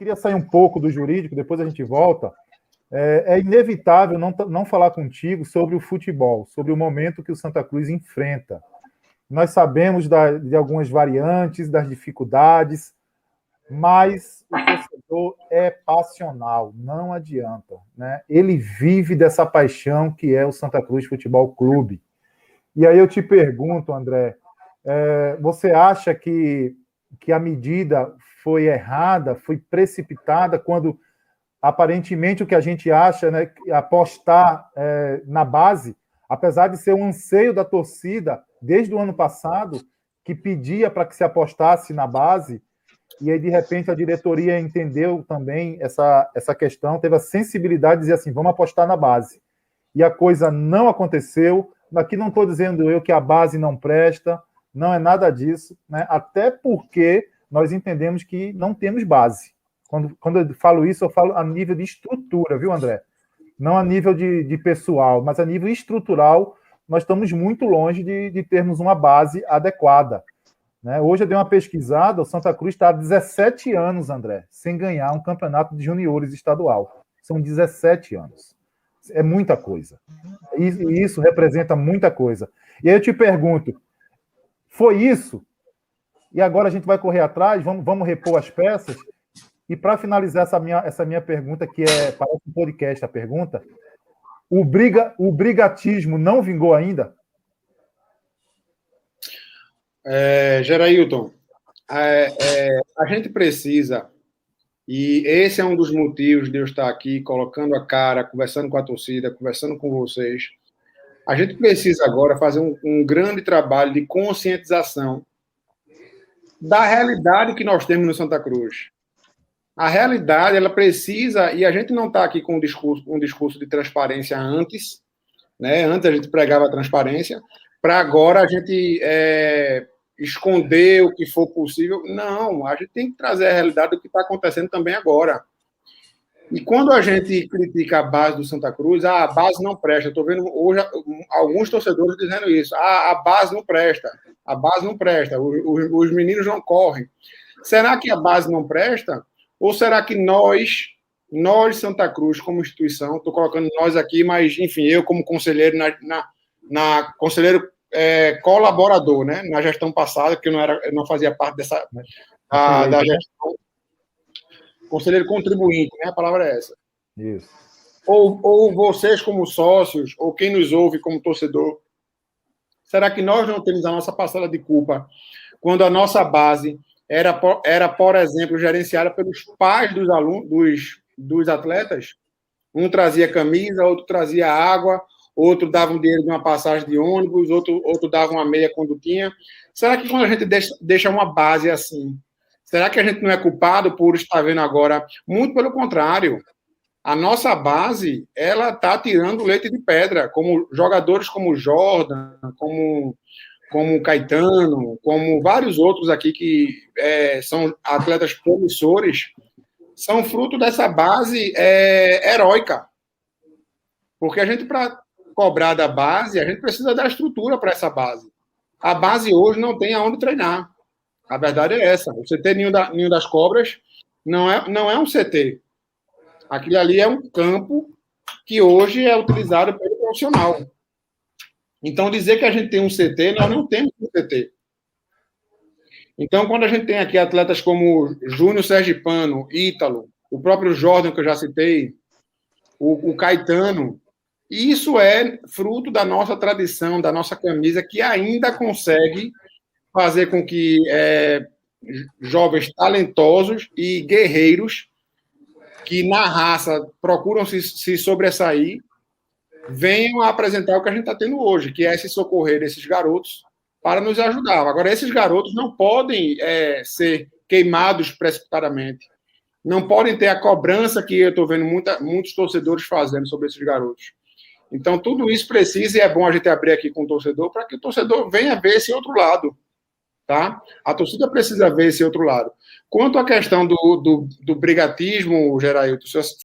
queria sair um pouco do jurídico, depois a gente volta. É inevitável não falar contigo sobre o futebol, sobre o momento que o Santa Cruz enfrenta. Nós sabemos de algumas variantes, das dificuldades, mas o torcedor é passional, não adianta, né? Ele vive dessa paixão que é o Santa Cruz Futebol Clube. E aí eu te pergunto, André, você acha que a medida foi errada, foi precipitada, quando aparentemente o que a gente acha, né, apostar na base, apesar de ser um anseio da torcida desde o ano passado, que pedia para que se apostasse na base, e aí de repente a diretoria entendeu também essa questão, teve a sensibilidade de dizer assim, vamos apostar na base. E a coisa não aconteceu. Aqui não estou dizendo eu que a base não presta, não é nada disso, né? Até porque nós entendemos que não temos base. Quando eu falo isso, eu falo a nível de estrutura, viu, André? Não a nível de pessoal, mas a nível estrutural, nós estamos muito longe de termos uma base adequada, né? Hoje eu dei uma pesquisada, o Santa Cruz está há 17 anos, André, sem ganhar um campeonato de juniores estadual. São 17 anos. É muita coisa. E isso representa muita coisa. E aí eu te pergunto, foi isso? E agora a gente vai correr atrás, vamos repor as peças? E para finalizar essa minha pergunta, que parece um podcast a pergunta, o brigatismo não vingou ainda? Gerailton, a gente precisa, e esse é um dos motivos de eu estar aqui colocando a cara, conversando com a torcida, conversando com vocês. A gente precisa agora fazer um grande trabalho de conscientização da realidade que nós temos no Santa Cruz. A realidade, ela precisa, e a gente não está aqui com um discurso de transparência antes, né? Antes a gente pregava a transparência, para agora a gente esconder o que for possível. Não, a gente tem que trazer a realidade do que está acontecendo também agora. E quando a gente critica a base do Santa Cruz, a base não presta. Estou vendo hoje alguns torcedores dizendo isso. A base não presta. A base não presta. Os meninos não correm. Será que a base não presta? Ou será que nós, Santa Cruz, como instituição, estou colocando nós aqui, mas, enfim, eu como conselheiro, conselheiro colaborador, né, na gestão passada, que eu não fazia parte da gestão, conselheiro contribuinte, né, a palavra é essa. Isso. Ou vocês como sócios, ou quem nos ouve como torcedor, será que nós não temos a nossa parcela de culpa quando a nossa base era, por exemplo, gerenciada pelos pais dos alunos, dos atletas? Um trazia camisa, outro trazia água, outro dava um dinheiro de uma passagem de ônibus, outro dava uma meia quando tinha. Será que quando a gente deixa uma base assim, será que a gente não é culpado por estar vendo agora? Muito pelo contrário. A nossa base, ela está tirando leite de pedra, como jogadores como Jordan, como Caetano, como vários outros aqui que são atletas promissores, são fruto dessa base heróica. Porque a gente, para cobrar da base, a gente precisa dar estrutura para essa base. A base hoje não tem aonde treinar. A verdade é essa. O CT Ninho das Cobras não é um CT. Aquilo ali é um campo que hoje é utilizado pelo profissional. Então, dizer que a gente tem um CT, nós não temos um CT. Então, quando a gente tem aqui atletas como Júnior Sergipano, Ítalo, o próprio Jordan, que eu já citei, o Caetano, isso é fruto da nossa tradição, da nossa camisa, que ainda consegue fazer com que jovens talentosos e guerreiros que na raça procuram se sobressair, venham a apresentar o que a gente está tendo hoje, que é se socorrer desses garotos para nos ajudar. Agora, esses garotos não podem ser queimados precipitadamente. Não podem ter a cobrança que eu estou vendo muitos torcedores fazendo sobre esses garotos. Então, tudo isso precisa, e é bom a gente abrir aqui com o torcedor, para que o torcedor venha ver esse outro lado. Tá? A torcida precisa ver esse outro lado. Quanto à questão do brigatismo, Gerailton,